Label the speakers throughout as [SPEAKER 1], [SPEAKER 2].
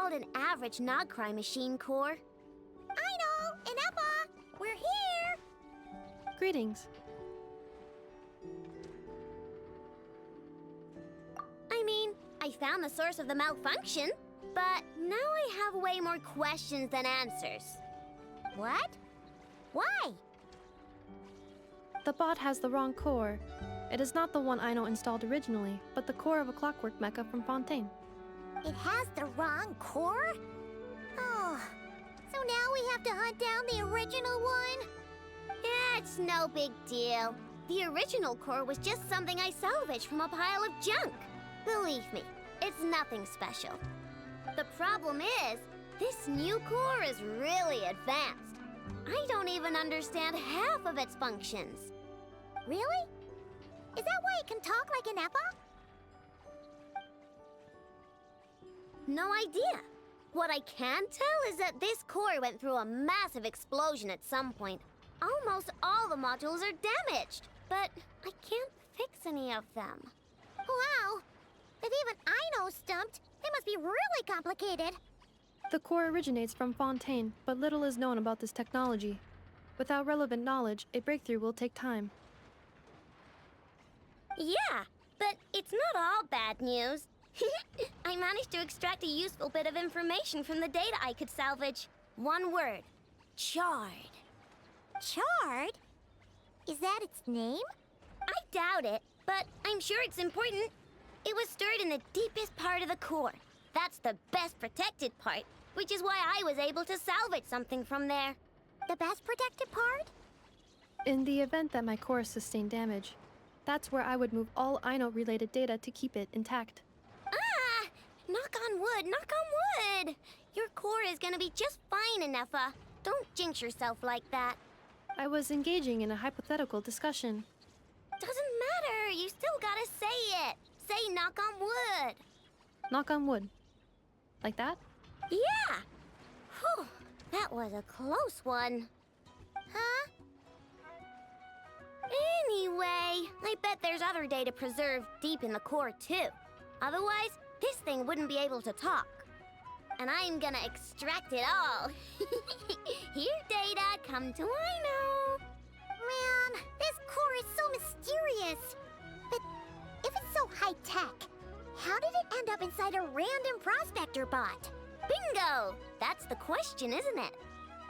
[SPEAKER 1] called an average Nogcry machine core.
[SPEAKER 2] I know! Inepa! We're here!
[SPEAKER 3] Greetings.
[SPEAKER 1] I mean, I found the source of the malfunction, but now I have way more questions than answers.
[SPEAKER 2] What? Why?
[SPEAKER 3] The bot has the wrong core. It is not the one Aino installed originally, but the core of a clockwork mecha from Fontaine.
[SPEAKER 2] It has the wrong core? Oh, so now we have to hunt down the original one?
[SPEAKER 1] It's no big deal. The original core was just something I salvaged from a pile of junk. Believe me, it's nothing special. The problem is, this new core is really advanced. I don't even understand half of its functions.
[SPEAKER 2] Really? Is that why it can talk like Inepa?
[SPEAKER 1] No idea. What I can tell is that this core went through a massive explosion at some point. Almost all the modules are damaged, but I can't fix any of them.
[SPEAKER 2] Wow! If even I know stumped, they must be really complicated.
[SPEAKER 3] The core originates from Fontaine, but little is known about this technology. Without relevant knowledge, a breakthrough will take time.
[SPEAKER 1] Yeah, but it's not all bad news. I managed to extract a useful bit of information from the data I could salvage. One word. Charred.
[SPEAKER 2] Charred? Is that its name?
[SPEAKER 1] I doubt it, but I'm sure it's important. It was stored in the deepest part of the core. That's the best protected part, which is why I was able to salvage something from there.
[SPEAKER 2] The best protected part?
[SPEAKER 3] In the event that my core sustained damage, that's where I would move all Aino-related data to keep it intact.
[SPEAKER 1] Ah! Knock on wood, knock on wood! Your core is gonna be just fine, Inepa. Don't jinx yourself like that.
[SPEAKER 3] I was engaging in a hypothetical discussion.
[SPEAKER 1] Doesn't matter, you still gotta say it. Say knock on wood.
[SPEAKER 3] Knock on wood. Like that?
[SPEAKER 1] Yeah! Whew, that was a close one.
[SPEAKER 2] Huh?
[SPEAKER 1] Anyway, I bet there's other data preserved deep in the core too. Otherwise, this thing wouldn't be able to talk. And I'm gonna extract it all. Here, data, come to Aino.
[SPEAKER 2] Man, this core is so mysterious. But if it's so high-tech, how did it end up inside a random prospector bot?
[SPEAKER 1] Bingo! That's the question, isn't it?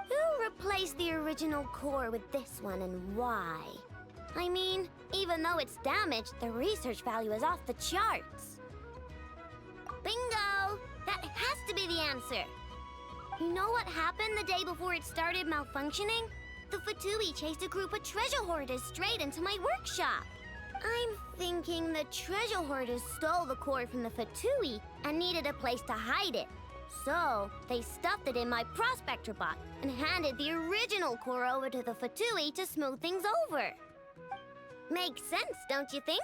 [SPEAKER 1] Who replaced the original core with this one and why? I mean, even though it's damaged, the research value is off the charts. Bingo! That has to be the answer. You know what happened the day before it started malfunctioning? The Fatui chased a group of treasure hoarders straight into my workshop. I'm thinking the treasure hoarders stole the core from the Fatui and needed a place to hide it. So, they stuffed it in my prospector bot and handed the original core over to the Fatui to smooth things over. Makes sense, don't you think?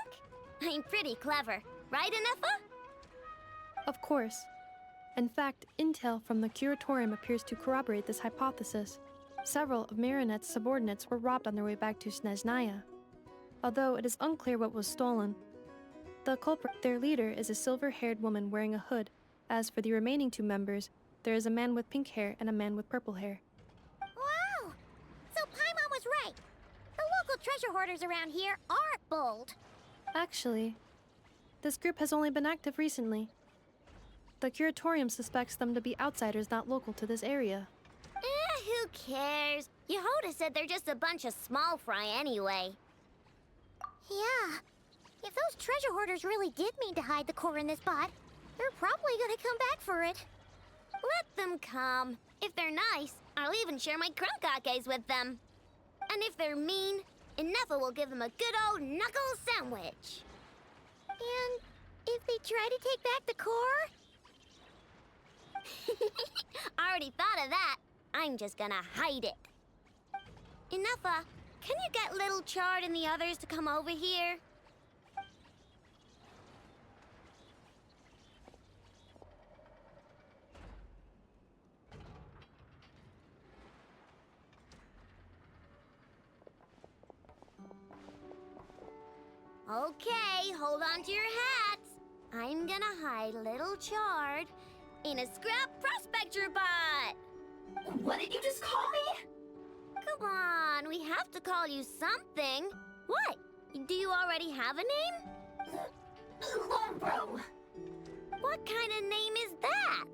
[SPEAKER 1] I'm pretty clever, right, Inepa?
[SPEAKER 3] Of course. In fact, intel from the curatorium appears to corroborate this hypothesis. Several of Marinette's subordinates were robbed on their way back to Snezhnaya. Although it is unclear what was stolen. The culprit, their leader, is a silver-haired woman wearing a hood. As for the remaining two members, there is a man with pink hair and a man with purple hair.
[SPEAKER 2] Wow! So Paimon was right. The local treasure hoarders around here aren't bold.
[SPEAKER 3] Actually, this group has only been active recently. The curatorium suspects them to be outsiders not local to this area.
[SPEAKER 1] Who cares? Yehoda said they're just a bunch of small fry anyway.
[SPEAKER 2] Yeah. If those treasure hoarders really did mean to hide the core in this bot, they're probably gonna come back for it.
[SPEAKER 1] Let them come. If they're nice, I'll even share my crunkakes with them. And if they're mean, Inepa will give them a good old knuckle sandwich.
[SPEAKER 2] And if they try to take back the core?
[SPEAKER 1] I already thought of that. I'm just gonna hide it. Inepa, can you get Little Chard and the others to come over here? Okay, hold on to your hats. I'm gonna hide Little Chard in a scrap prospector bot!
[SPEAKER 2] What did you just call me?
[SPEAKER 1] Come on, we have to call you something. What? Do you already have a name?
[SPEAKER 2] Lombro.
[SPEAKER 1] What kind of name is that?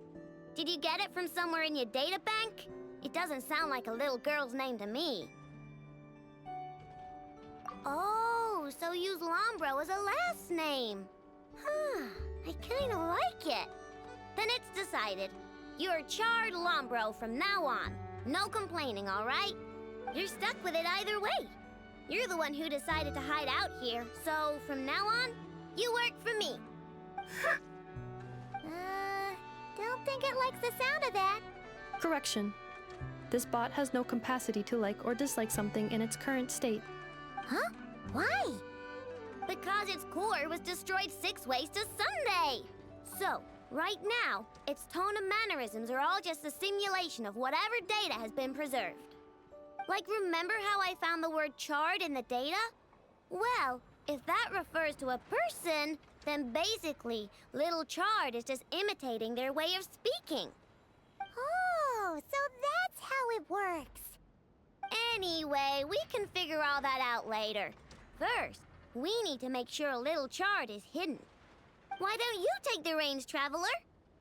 [SPEAKER 1] Did you get it from somewhere in your data bank? It doesn't sound like a little girl's name to me. Oh, so use Lombro as a last name. Huh, I kinda like it. Then it's decided. You're Charred Lombro from now on. No complaining, all right? You're stuck with it either way. You're the one who decided to hide out here, so from now on, you work for me.
[SPEAKER 2] Don't think it likes the sound of that.
[SPEAKER 3] Correction. This bot has no capacity to like or dislike something in its current state.
[SPEAKER 2] Huh? Why?
[SPEAKER 1] Because its core was destroyed 6 ways to Sunday. So, right now, its tone and mannerisms are all just a simulation of whatever data has been preserved. Like, remember how I found the word charred in the data? Well, if that refers to a person, then basically, little Charred is just imitating their way of speaking.
[SPEAKER 2] Oh, so that's how it works.
[SPEAKER 1] Anyway, we can figure all that out later. First, we need to make sure little Charred is hidden. Why don't you take the reins, Traveler?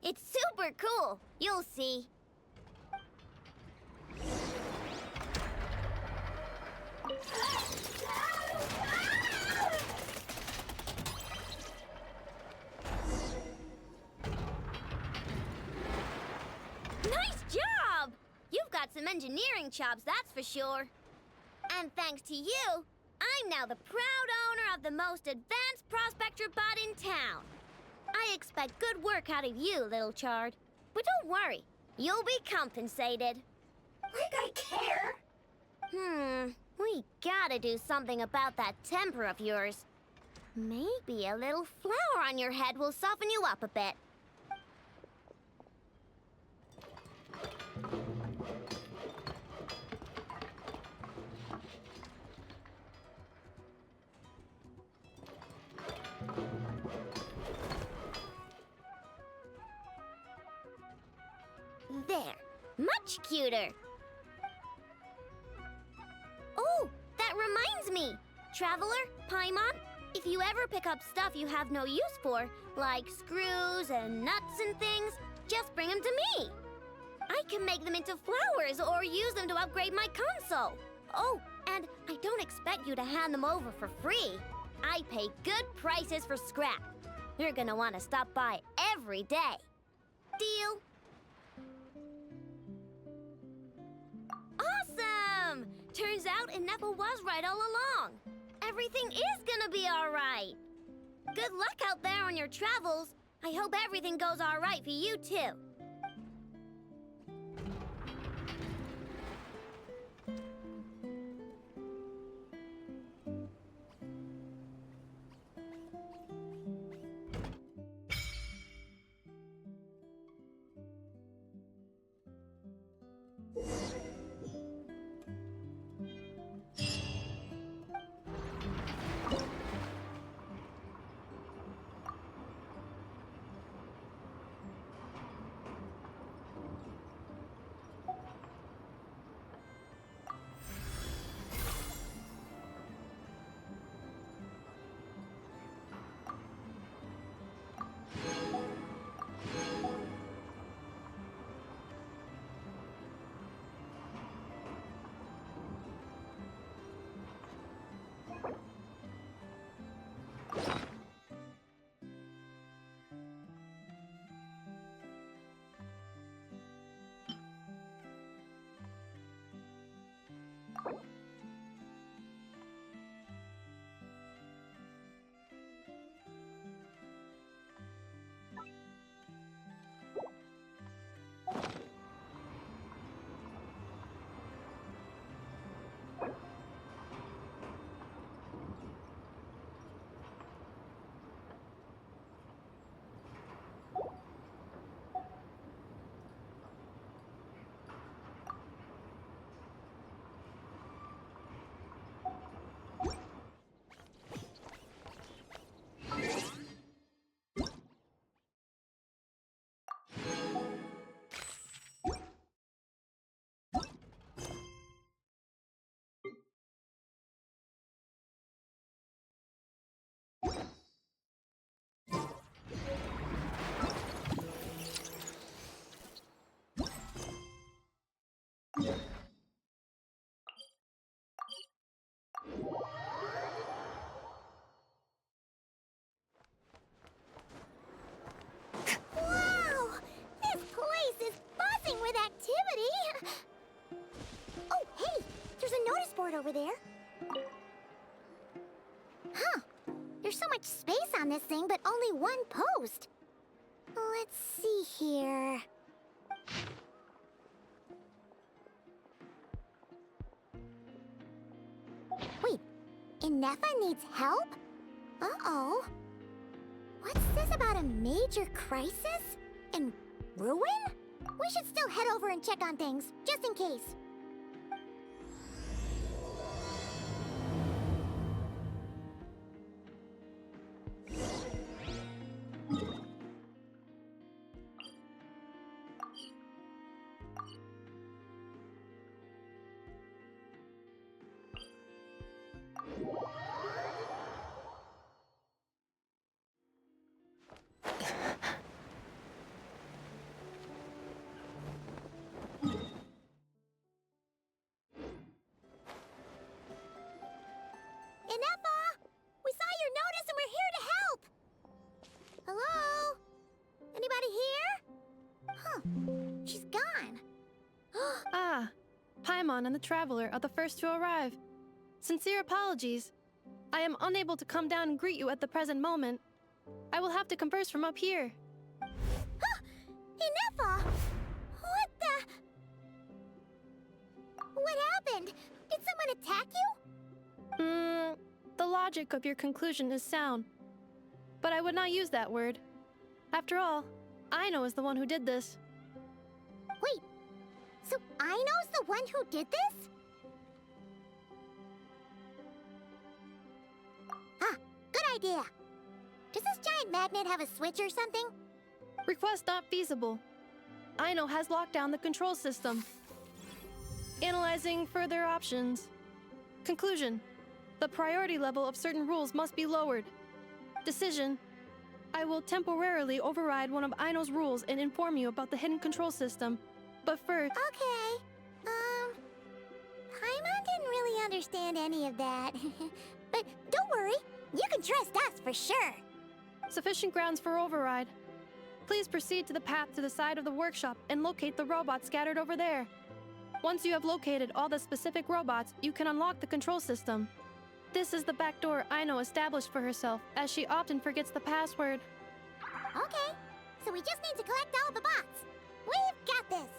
[SPEAKER 1] It's super cool. You'll see. Nice job! You've got some engineering chops, that's for sure. And thanks to you, I'm now the proud owner of the most advanced prospector bot in town. I expect good work out of you, little Charred. But don't worry, you'll be compensated.
[SPEAKER 2] Like I care.
[SPEAKER 1] We gotta do something about that temper of yours. Maybe a little flour on your head will soften you up a bit. There, much cuter. Oh, that reminds me. Traveler, Paimon, if you ever pick up stuff you have no use for, like screws and nuts and things, just bring them to me. I can make them into flowers or use them to upgrade my console. Oh, and I don't expect you to hand them over for free. I pay good prices for scrap. You're gonna want to stop by every day. Deal? Awesome! Turns out Ineppa was right all along. Everything is gonna be all right. Good luck out there on your travels. I hope everything goes all right for you, too.
[SPEAKER 2] over there. Huh. There's so much space on this thing, but only one post. Let's see here. Wait, Inefa needs help? Uh-oh. What's this about a major crisis? And ruin? We should still head over and check on things, just in case. Inefa! We saw your notice and we're here to help! Hello? Anybody here? Huh. She's gone.
[SPEAKER 3] Ah, Paimon and the Traveler are the first to arrive. Sincere apologies. I am unable to come down and greet you at the present moment. I will have to converse from up here.
[SPEAKER 2] Inefa! What the... What happened? Did someone attack you?
[SPEAKER 3] The logic of your conclusion is sound. But I would not use that word. After all, Aino is the one who did this.
[SPEAKER 2] Wait, so Aino's the one who did this? Ah, good idea. Does this giant magnet have a switch or something?
[SPEAKER 3] Request not feasible. Aino has locked down the control system. Analyzing further options. Conclusion. The priority level of certain rules must be lowered. Decision. I will temporarily override one of Aino's rules and inform you about the hidden control system. But first...
[SPEAKER 2] Okay. Paimon didn't really understand any of that. But don't worry, you can trust us for sure.
[SPEAKER 3] Sufficient grounds for override. Please proceed to the path to the side of the workshop and locate the robots scattered over there. Once you have located all the specific robots, you can unlock the control system. This is the back door Aino established for herself, as she often forgets the password.
[SPEAKER 2] Okay, so we just need to collect all the bots. We've got this.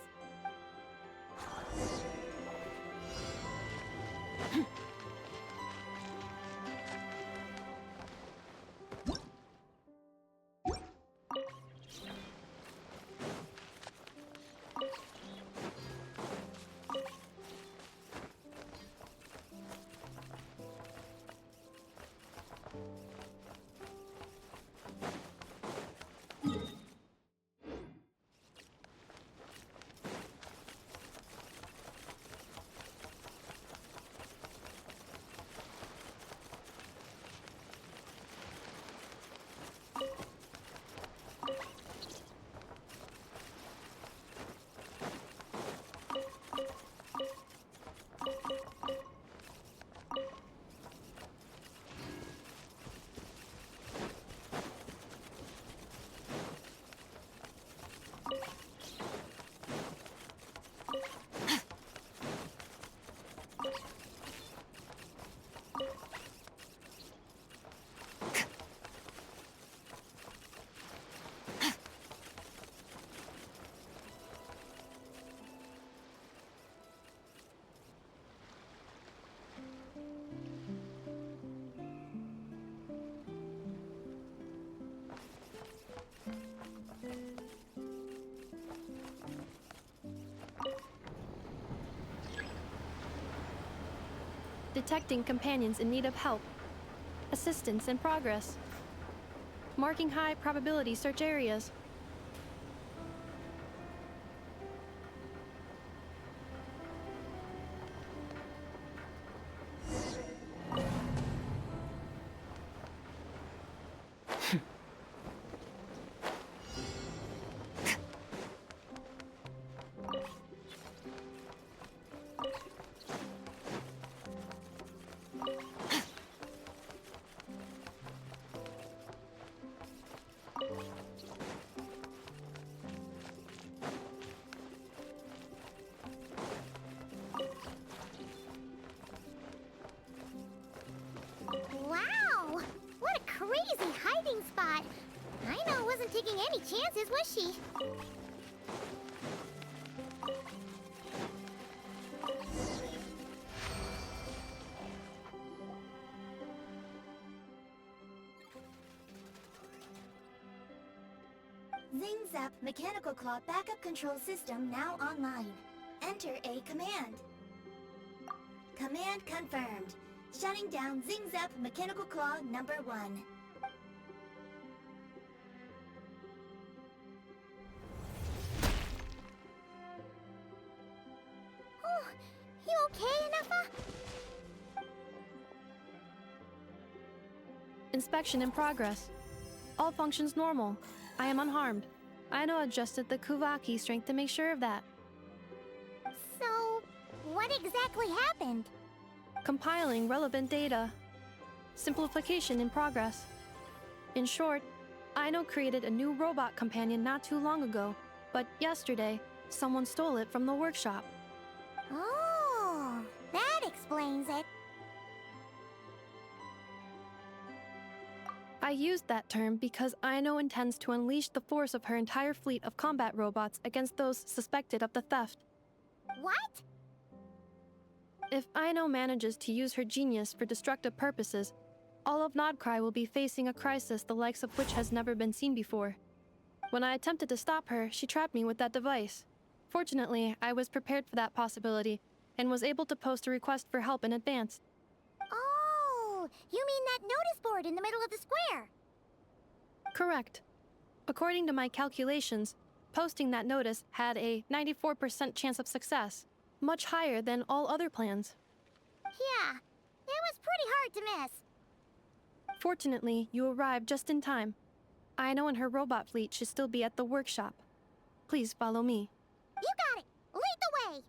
[SPEAKER 3] Detecting companions in need of help. Assistance in progress. Marking high probability search areas.
[SPEAKER 2] wasn't taking any chances, was she?
[SPEAKER 4] Zing's Up Mechanical Claw Backup Control System now online. Enter a command. Command confirmed. Shutting down Zing's Up Mechanical Claw number 1.
[SPEAKER 2] Oh, you okay, Nefa?
[SPEAKER 3] Inspection in progress. All functions normal. I am unharmed. Aino adjusted the Kuvaki strength to make sure of that.
[SPEAKER 2] So, what exactly happened?
[SPEAKER 3] Compiling relevant data. Simplification in progress. In short, Aino created a new robot companion not too long ago, but yesterday, someone stole it from the workshop.
[SPEAKER 2] Oh, that explains it.
[SPEAKER 3] I used that term because Aino intends to unleash the force of her entire fleet of combat robots against those suspected of the theft.
[SPEAKER 2] What?
[SPEAKER 3] If Aino manages to use her genius for destructive purposes, all of Nodcry will be facing a crisis the likes of which has never been seen before. When I attempted to stop her, she trapped me with that device. Fortunately, I was prepared for that possibility and was able to post a request for help in advance.
[SPEAKER 2] Oh, you mean that notice board in the middle of the square?
[SPEAKER 3] Correct. According to my calculations, posting that notice had a 94% chance of success, much higher than all other plans.
[SPEAKER 2] Yeah, it was pretty hard to miss.
[SPEAKER 3] Fortunately, you arrived just in time. Aino and her robot fleet should still be at the workshop. Please follow me.
[SPEAKER 2] You got it! Lead the way!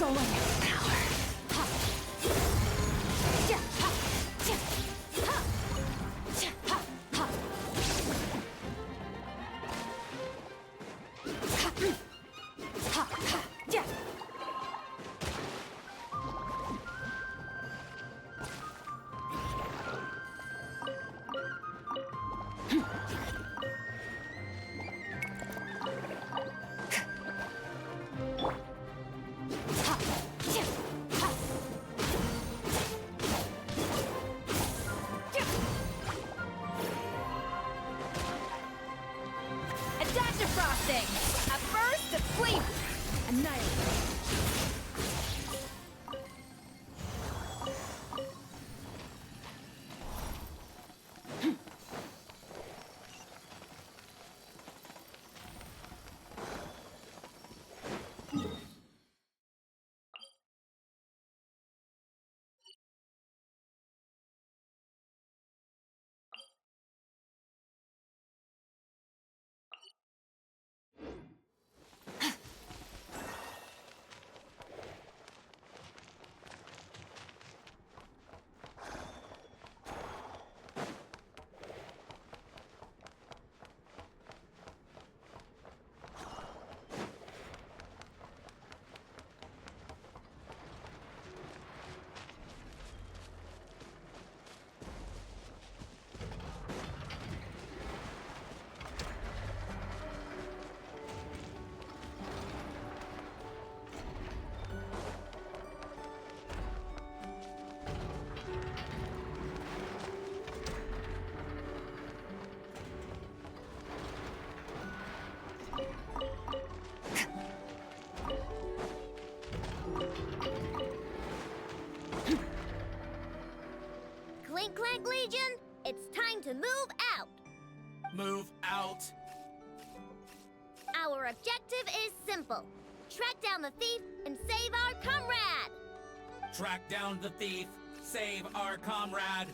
[SPEAKER 2] stolen power.
[SPEAKER 1] Clink Clank Legion, it's time to move out.
[SPEAKER 5] Move out.
[SPEAKER 1] Our objective is simple. Track down the thief and save our comrade.
[SPEAKER 5] Track down the thief. Save our comrade.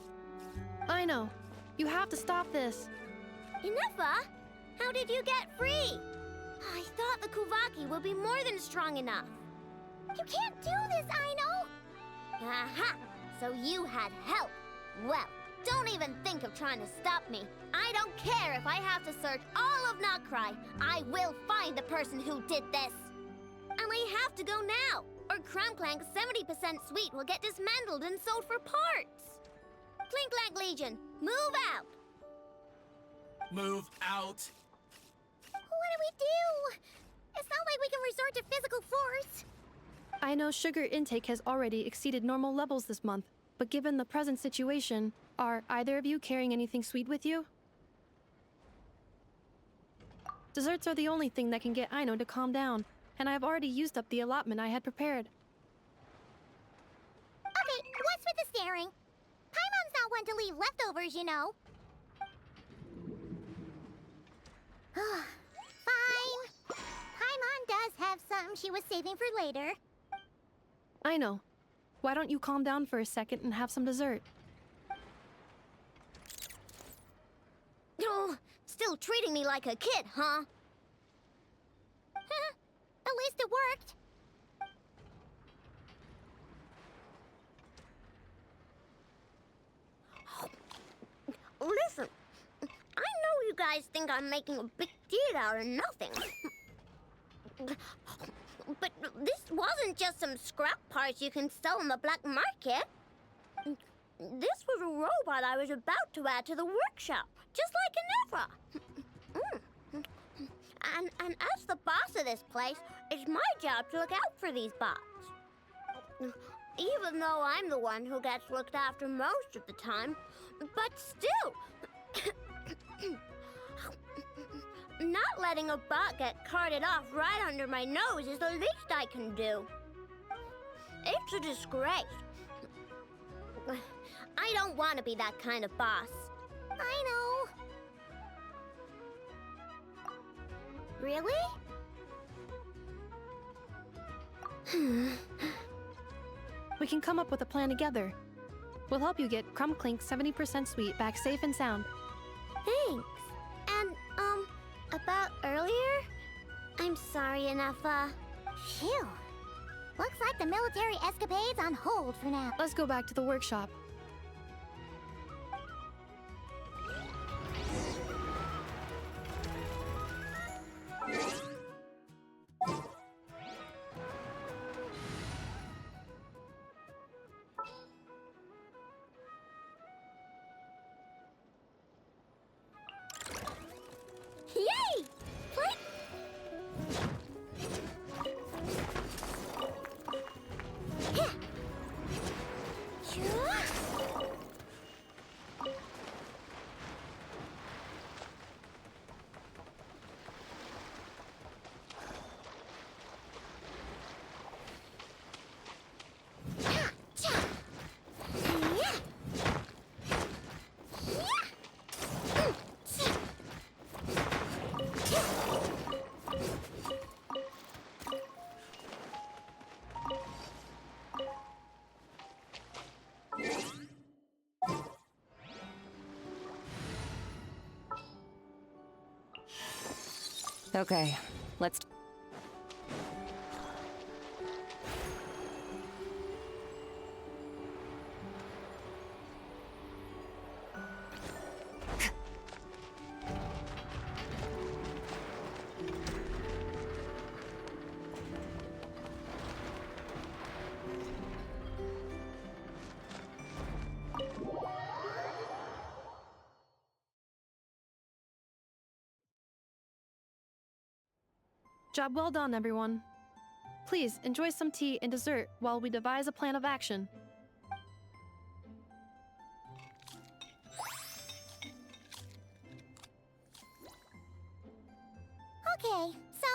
[SPEAKER 3] I know. You have to stop this.
[SPEAKER 1] Inefa, how did you get free? I thought the Kuvaki would be more than strong enough.
[SPEAKER 2] You can't do this, Aino!
[SPEAKER 1] Aha! So you had help. Well, don't even think of trying to stop me. I don't care if I have to search all of Nokrai. I will find the person who did this. And I have to go now, or Crunclank's 70% suite will get dismantled and sold for parts. Clink Clank Legion, move out!
[SPEAKER 5] Move out.
[SPEAKER 2] What do we do? It's not like we can resort to physical force.
[SPEAKER 3] I know sugar intake has already exceeded normal levels this month, but given the present situation, are either of you carrying anything sweet with you? Desserts are the only thing that can get Aino to calm down, and I have already used up the allotment I had prepared.
[SPEAKER 2] Okay, what's with the staring? Paimon's not one to leave leftovers, you know. Fine. Paimon does have something she was saving for later.
[SPEAKER 3] Aino, why don't you calm down for a second and have some dessert?
[SPEAKER 1] Oh, still treating me like a kid, huh?
[SPEAKER 2] At least it worked.
[SPEAKER 1] Listen, I know you guys think I'm making a big deal out of nothing. But this wasn't just some scrap parts you can sell on the black market. This was a robot I was about to add to the workshop, just like an Ephra. And as the boss of this place, it's my job to look out for these bots. Even though I'm the one who gets looked after most of the time, but still, not letting a bot get carted off right under my nose is the least I can do. It's a disgrace. I don't want to be that kind of boss.
[SPEAKER 2] I know.
[SPEAKER 1] Really?
[SPEAKER 3] We can come up with a plan together. We'll help you get Crunclink's 70% sweet back safe and sound.
[SPEAKER 1] Thanks. And, about earlier? I'm sorry, Inefa.
[SPEAKER 2] Phew. Looks like the military escapade's on hold for now.
[SPEAKER 3] Let's go back to the workshop.
[SPEAKER 2] Yay! What? Yeah. Sure.
[SPEAKER 6] Okay, let's...
[SPEAKER 3] Job well done, everyone. Please enjoy some tea and dessert while we devise a plan of action.
[SPEAKER 2] Okay, so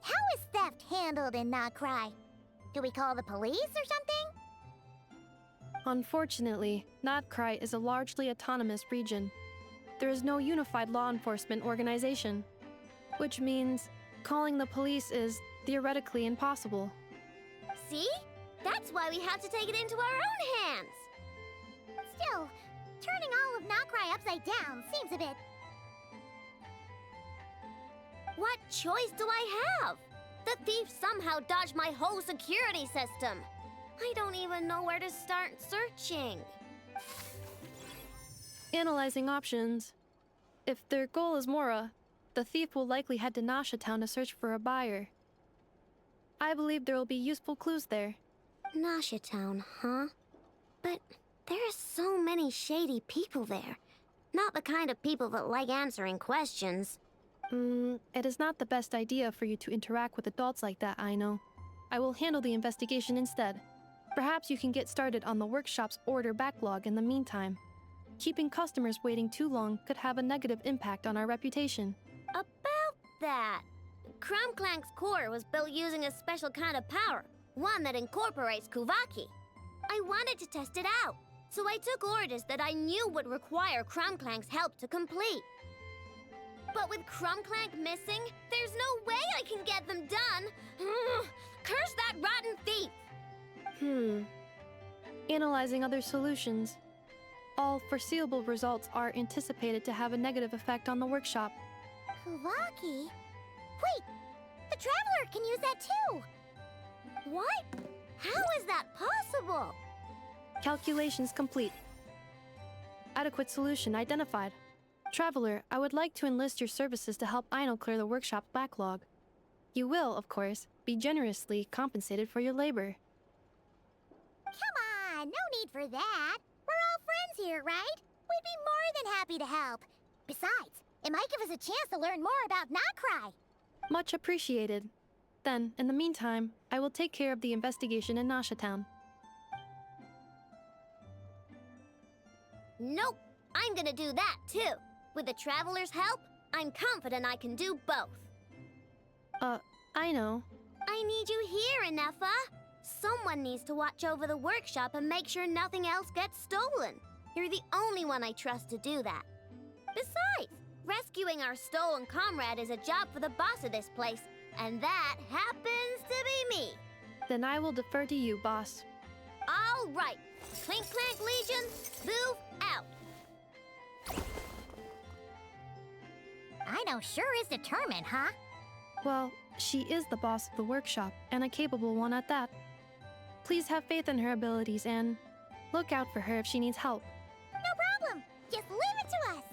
[SPEAKER 2] how is theft handled in Nocry? Do we call the police or something?
[SPEAKER 3] Unfortunately, Notcry is a largely autonomous region. There is no unified law enforcement organization, which means calling the police is theoretically impossible.
[SPEAKER 1] See? That's why we have to take it into our own hands.
[SPEAKER 2] Still, turning all of Nocry upside down seems a bit...
[SPEAKER 1] What choice do I have? The thief somehow dodged my whole security system. I don't even know where to start searching.
[SPEAKER 3] Analyzing options. If their goal is Mora, the thief will likely head to Nasha Town to search for a buyer. I believe there will be useful clues there.
[SPEAKER 1] Nasha Town, huh? But there are so many shady people there. Not the kind of people that like answering questions.
[SPEAKER 3] It is not the best idea for you to interact with adults like that, I know. I will handle the investigation instead. Perhaps you can get started on the workshop's order backlog in the meantime. Keeping customers waiting too long could have a negative impact on our reputation.
[SPEAKER 1] About that, Crumclank's core was built using a special kind of power, one that incorporates Kuvaki. I wanted to test it out, so I took orders that I knew would require Crumclank's help to complete. But with Crumclank missing, there's no way I can get them done. Curse that rotten thief!
[SPEAKER 3] Analyzing other solutions. All foreseeable results are anticipated to have a negative effect on the workshop.
[SPEAKER 2] Kuvaki? Wait, the Traveler can use that too!
[SPEAKER 1] What? How is that possible?
[SPEAKER 3] Calculations complete. Adequate solution identified. Traveler, I would like to enlist your services to help Aino clear the workshop's backlog. You will, of course, be generously compensated for your labor.
[SPEAKER 2] Come on, no need for that. We're all friends here, right? We'd be more than happy to help. Besides, it might give us a chance to learn more about Nocry.
[SPEAKER 3] Much appreciated. Then, in the meantime, I will take care of the investigation in Nasha Town.
[SPEAKER 1] Nope, I'm gonna do that too. With the Traveler's help, I'm confident I can do both.
[SPEAKER 3] I know.
[SPEAKER 1] I need you here, Inefa. Someone needs to watch over the workshop and make sure nothing else gets stolen. You're the only one I trust to do that. Besides, rescuing our stolen comrade is a job for the boss of this place, and that happens to be me.
[SPEAKER 3] Then I will defer to you, boss.
[SPEAKER 1] All right. Clink Clank Legion, move out.
[SPEAKER 2] Aino sure is determined, huh?
[SPEAKER 3] Well, she is the boss of the workshop, and a capable one at that. Please have faith in her abilities and look out for her if she needs help.
[SPEAKER 2] No problem. Just leave it to us.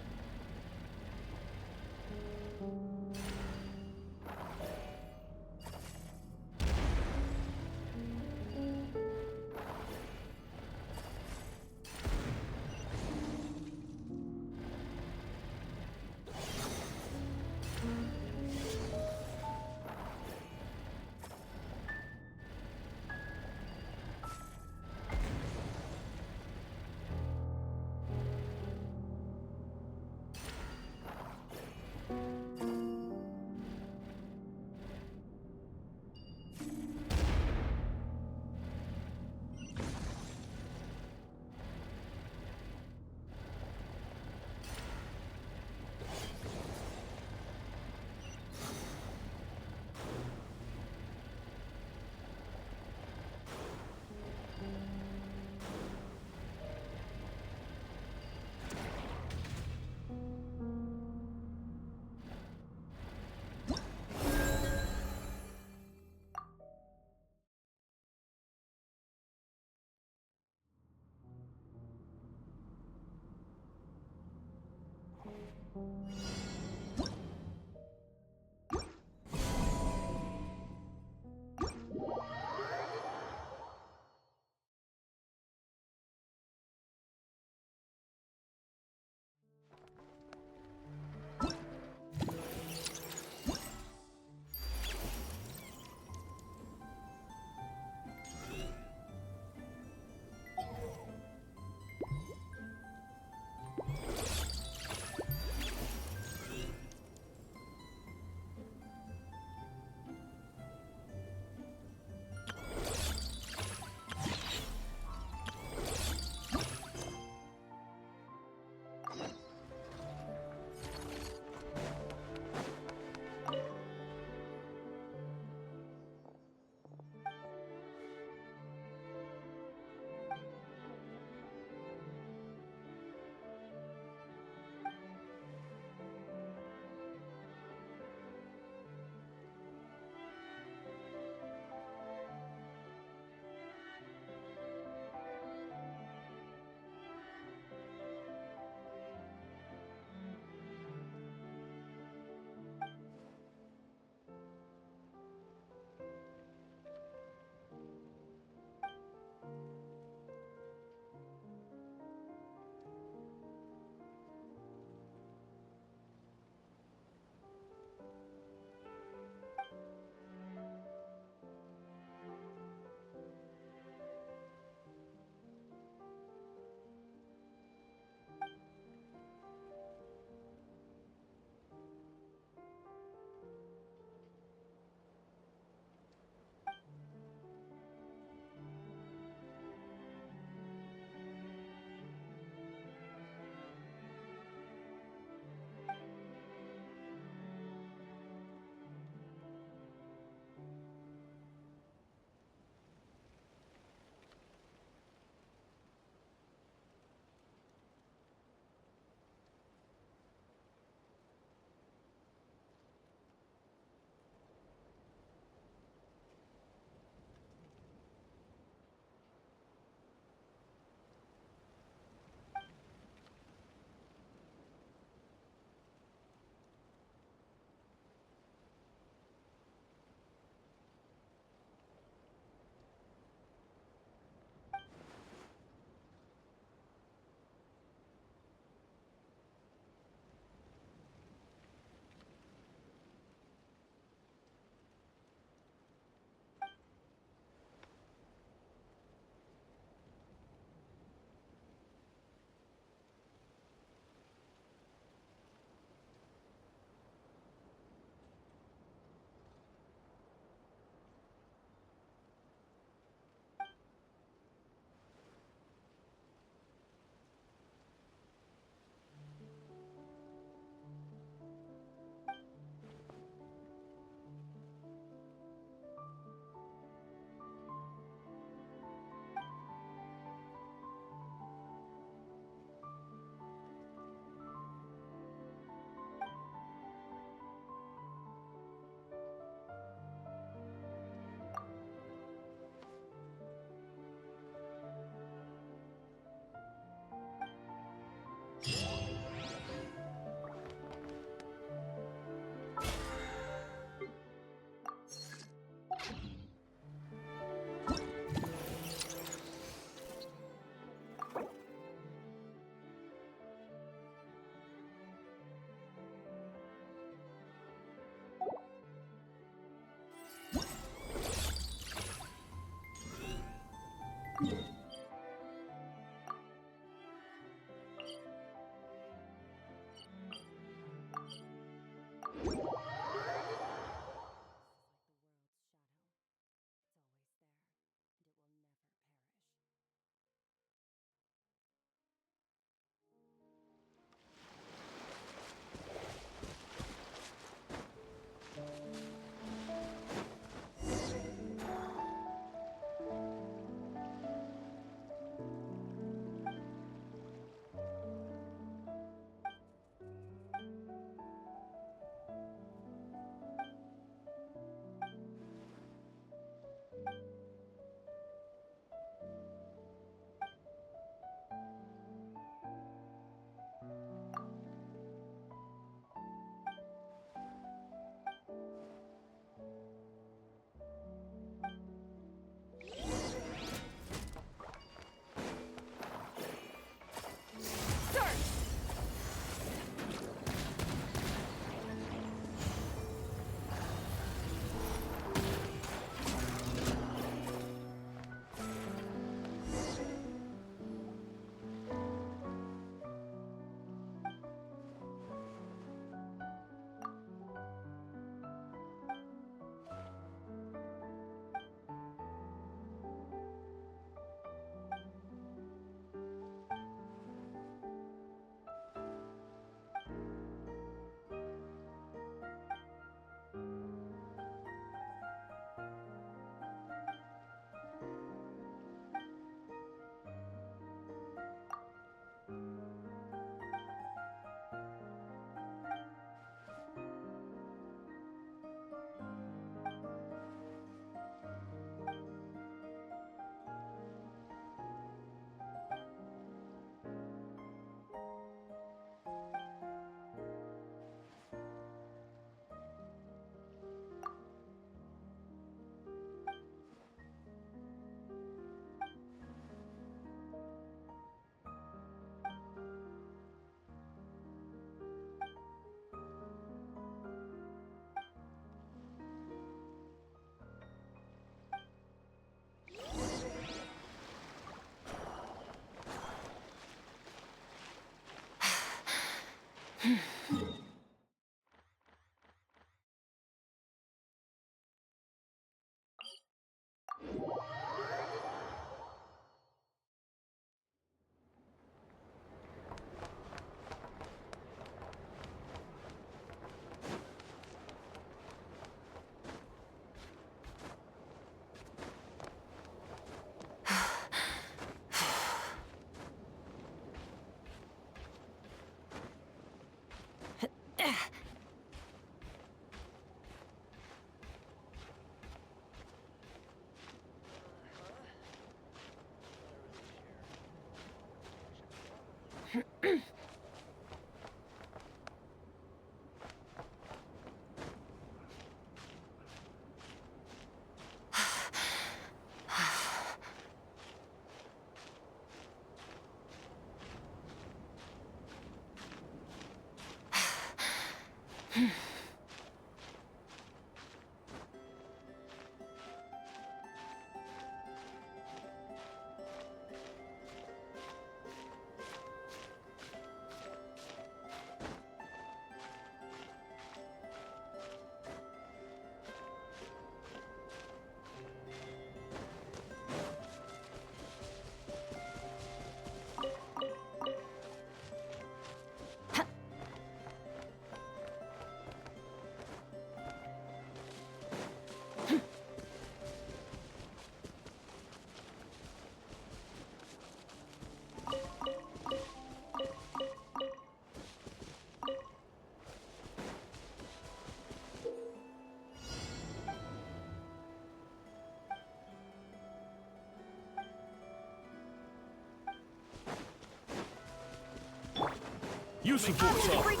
[SPEAKER 7] Use of force authorized.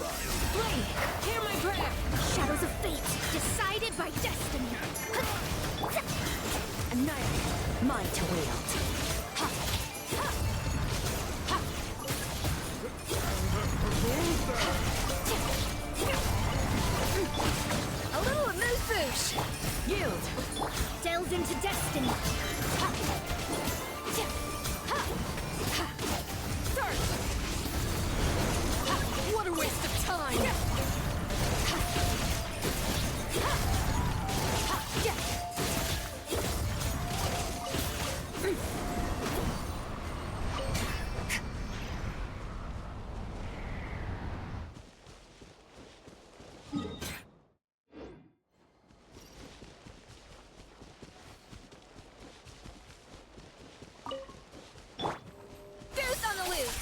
[SPEAKER 2] Blade, hear my prayer! Shadows of fate, decided by destiny! Annihilate, mine to wield. A little amuse-bouche! Yield! Delves into destiny! What a waste of time! Deuce on the loose!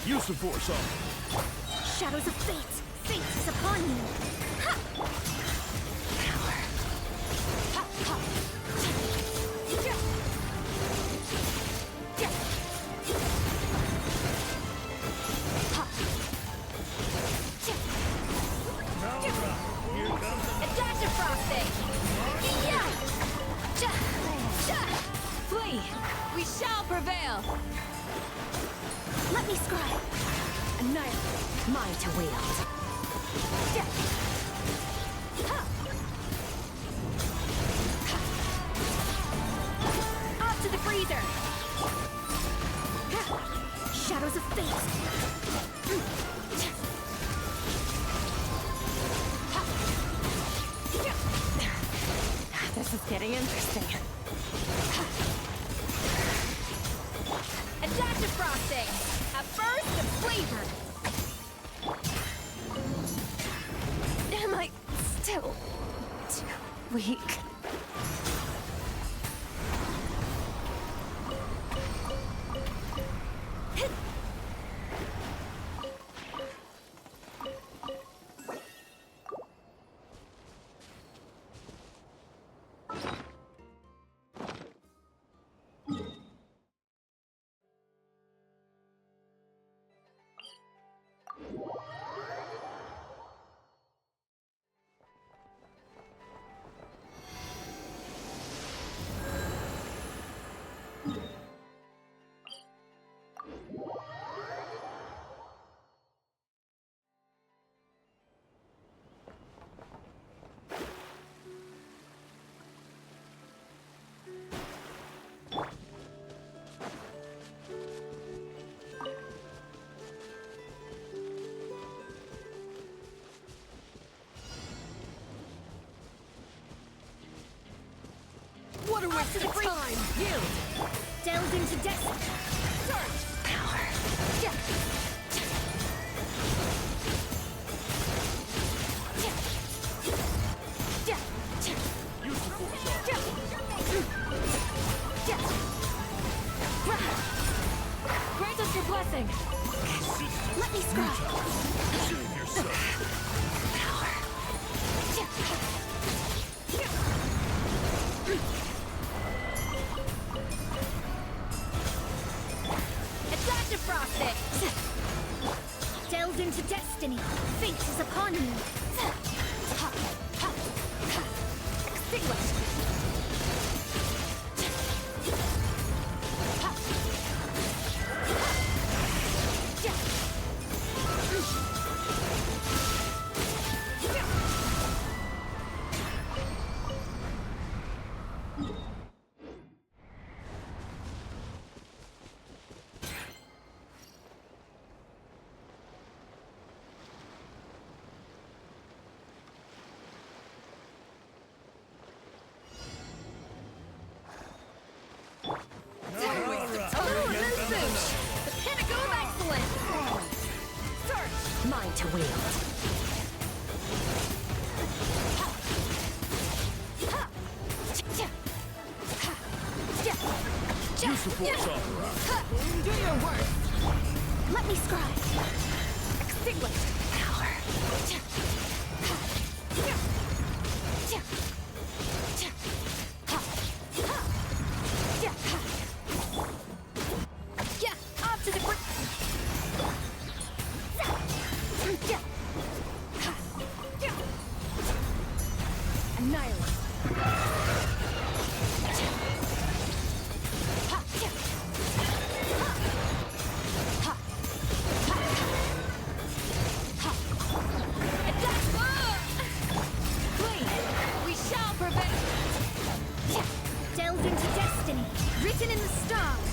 [SPEAKER 7] Use of force authorized.
[SPEAKER 2] Shadows of fate! Fate is upon you! Ha! Power. Ha! Ha! Ja! Ja! Ha! Ja! Ja! A dash of frosting! Yeah! Ja! Ja! Flee! We shall prevail! Let me scry! Annihilate, mine to wield. Yeah. Ha. Ha. Off to the freezer! Ha. Shadows of fate! Ha. Yeah. This is getting interesting. Ha. A dash of frosting! A burst of flavor! Am I still too weak?
[SPEAKER 1] waste of time! Yield! Delve into destiny! Search! Power!
[SPEAKER 7] Use the force up.
[SPEAKER 1] Grant us your blessing! Let me scry!
[SPEAKER 7] Save yourself.
[SPEAKER 1] Attack to frost it! Delve into destiny! Fate is upon me! Extinguished! The pinnacle of excellence! Search!
[SPEAKER 6] Mine to wield.
[SPEAKER 7] Use the force up.
[SPEAKER 1] Do your worst! Let me scry! Extinguished! Power! Off to the quick! Annihilate! We shall prevent! Delve into destiny, written in the stars!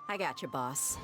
[SPEAKER 6] I got you, boss.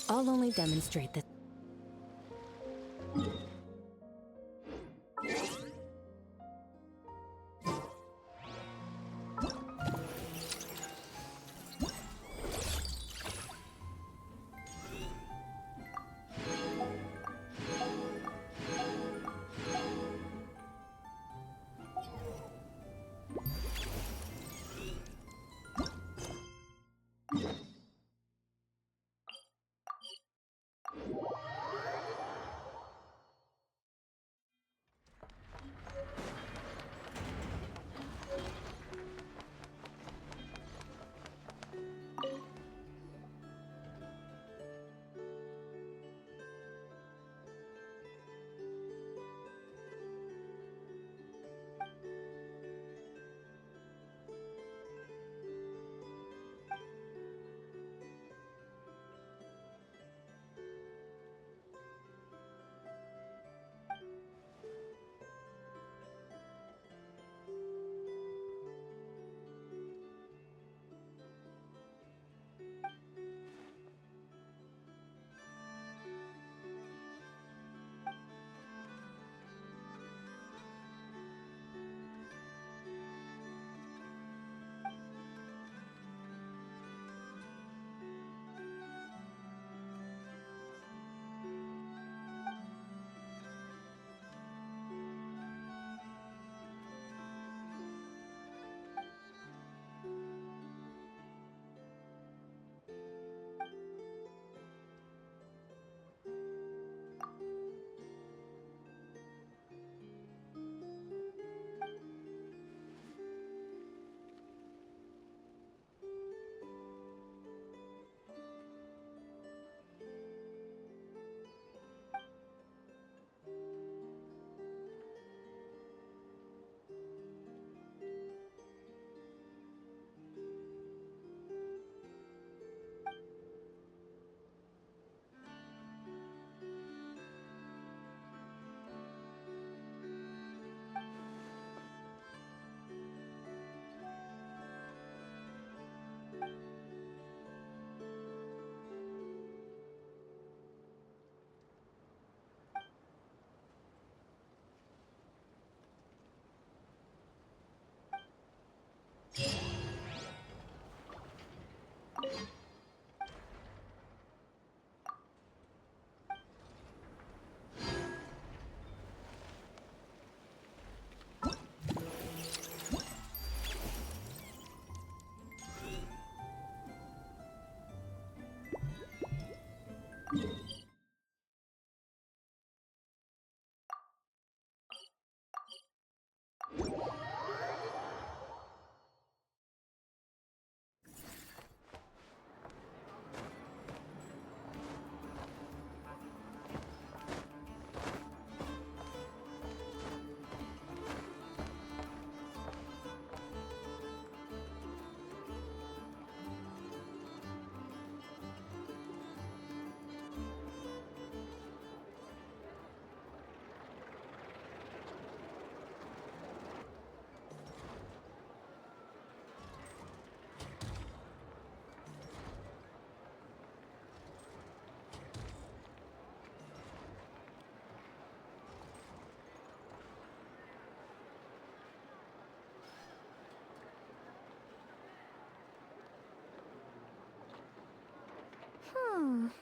[SPEAKER 6] I'll only demonstrate that.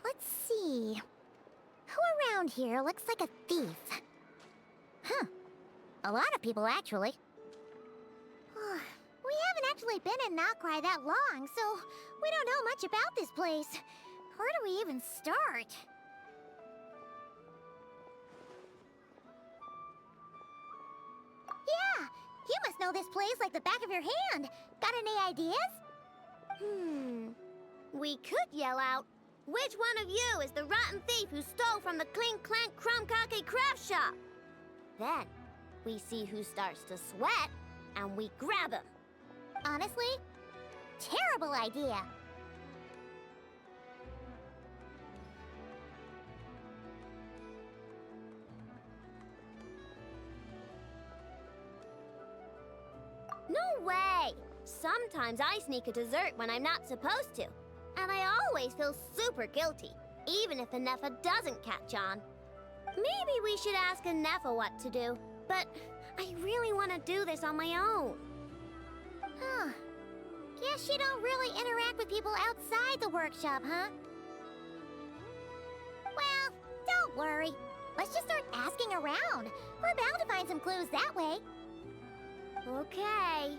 [SPEAKER 2] Let's see. Who around here looks like a thief? Huh. A lot of people, actually. We haven't actually been in Nokrai that long, so we don't know much about this place. Where do we even start? Yeah, you must know this place like the back of your hand. Got any ideas?
[SPEAKER 1] We could yell out, "Which one of you is the rotten thief who stole from the Clink Clank Crumkake craft shop?" Then, we see who starts to sweat, and we grab him.
[SPEAKER 2] Honestly, terrible idea.
[SPEAKER 1] No way! Sometimes I sneak a dessert when I'm not supposed to. And I always feel super guilty, even if Anefa doesn't catch on. Maybe we should ask Anefa what to do, but I really want to do this on my own.
[SPEAKER 2] Huh. Guess you don't really interact with people outside the workshop, huh? Well, don't worry. Let's just start asking around. We're bound to find some clues that way.
[SPEAKER 1] Okay.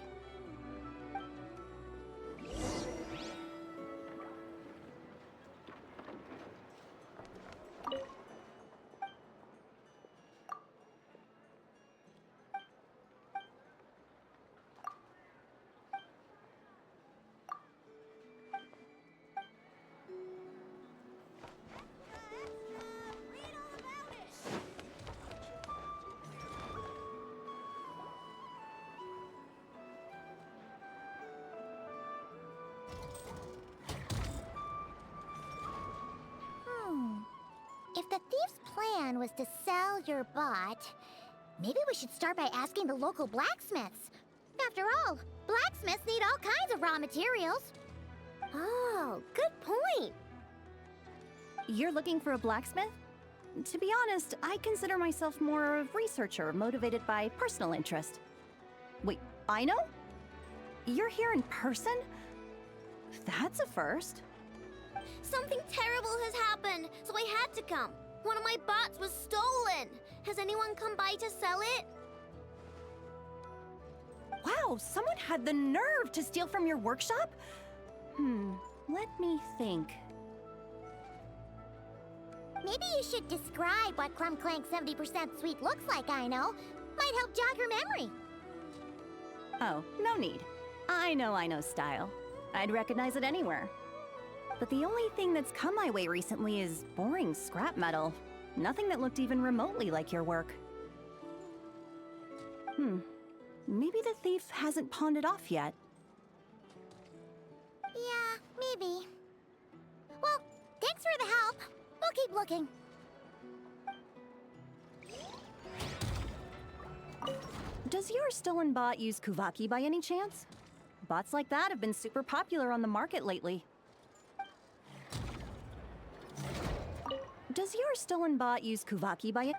[SPEAKER 2] If the thief's plan was to sell your bot, maybe we should start by asking the local blacksmiths. After all, blacksmiths need all kinds of raw materials.
[SPEAKER 1] Oh, good point.
[SPEAKER 8] You're looking for a blacksmith? To be honest, I consider myself more a researcher motivated by personal interest. Wait, I know? You're here in person? That's a first.
[SPEAKER 1] Something terrible has happened, so I had to come. One of my bots was stolen. Has anyone come by to sell it?
[SPEAKER 8] Wow, someone had the nerve to steal from your workshop? Let me think.
[SPEAKER 2] Maybe you should describe what Crumb Clank 70% sweet looks like, I know. Might help jog your memory.
[SPEAKER 8] Oh, no need. I know style. I'd recognize it anywhere. But the only thing that's come my way recently is boring scrap metal. Nothing that looked even remotely like your work. Maybe the thief hasn't pawned it off yet.
[SPEAKER 2] Yeah, maybe. Well, thanks for the help. We'll keep looking.
[SPEAKER 8] Does your stolen bot use Kuvaki by any chance? Bots like that have been super popular on the market lately. Does your stolen bot use Kuvaki by it?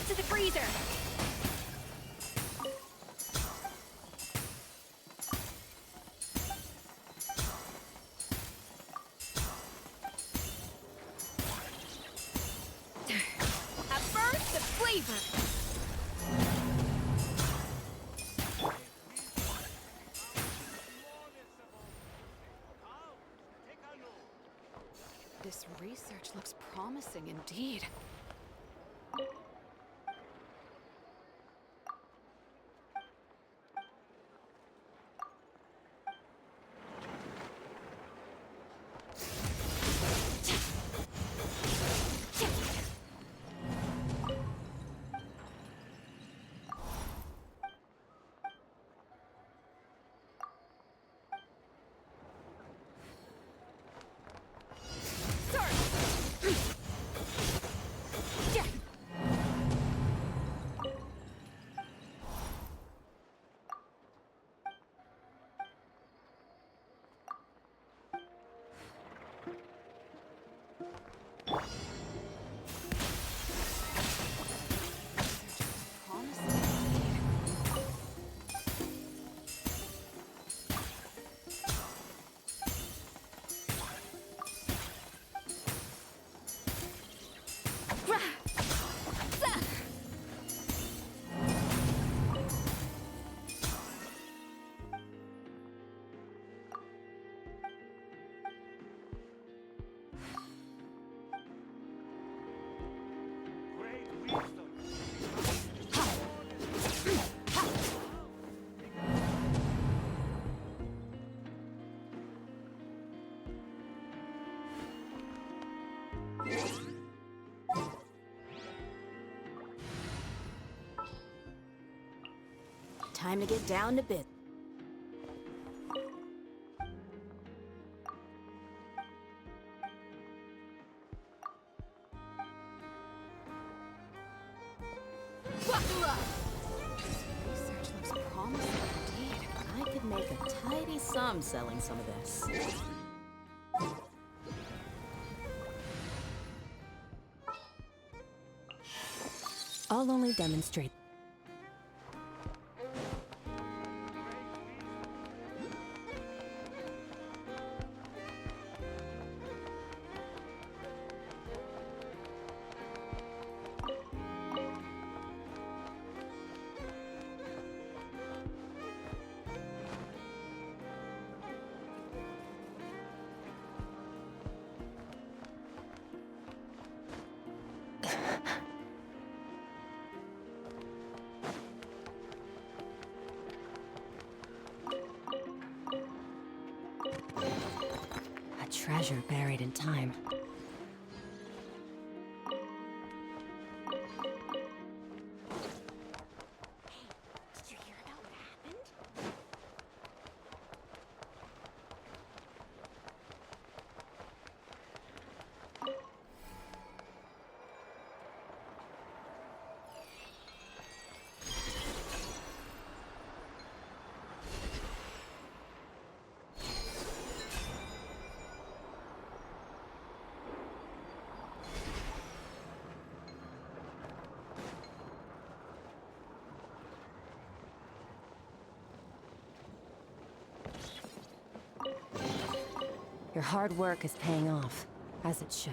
[SPEAKER 8] to the freezer!
[SPEAKER 1] At first, the flavor.
[SPEAKER 9] This research looks promising indeed.
[SPEAKER 6] Time to get down to bit.
[SPEAKER 9] Research looks promising indeed.
[SPEAKER 6] I could make a tidy sum selling some of this. I'll only demonstrate. A treasure buried in time.
[SPEAKER 2] Did you hear about what happened?
[SPEAKER 6] Your hard work is paying off, as it should.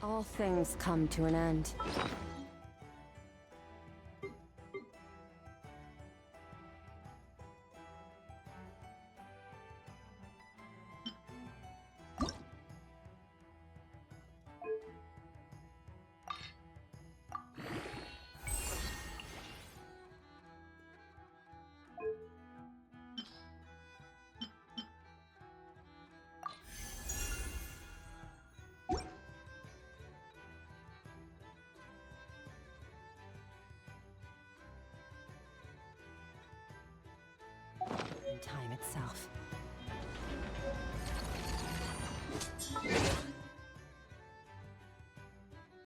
[SPEAKER 6] All things come to an end. In time itself.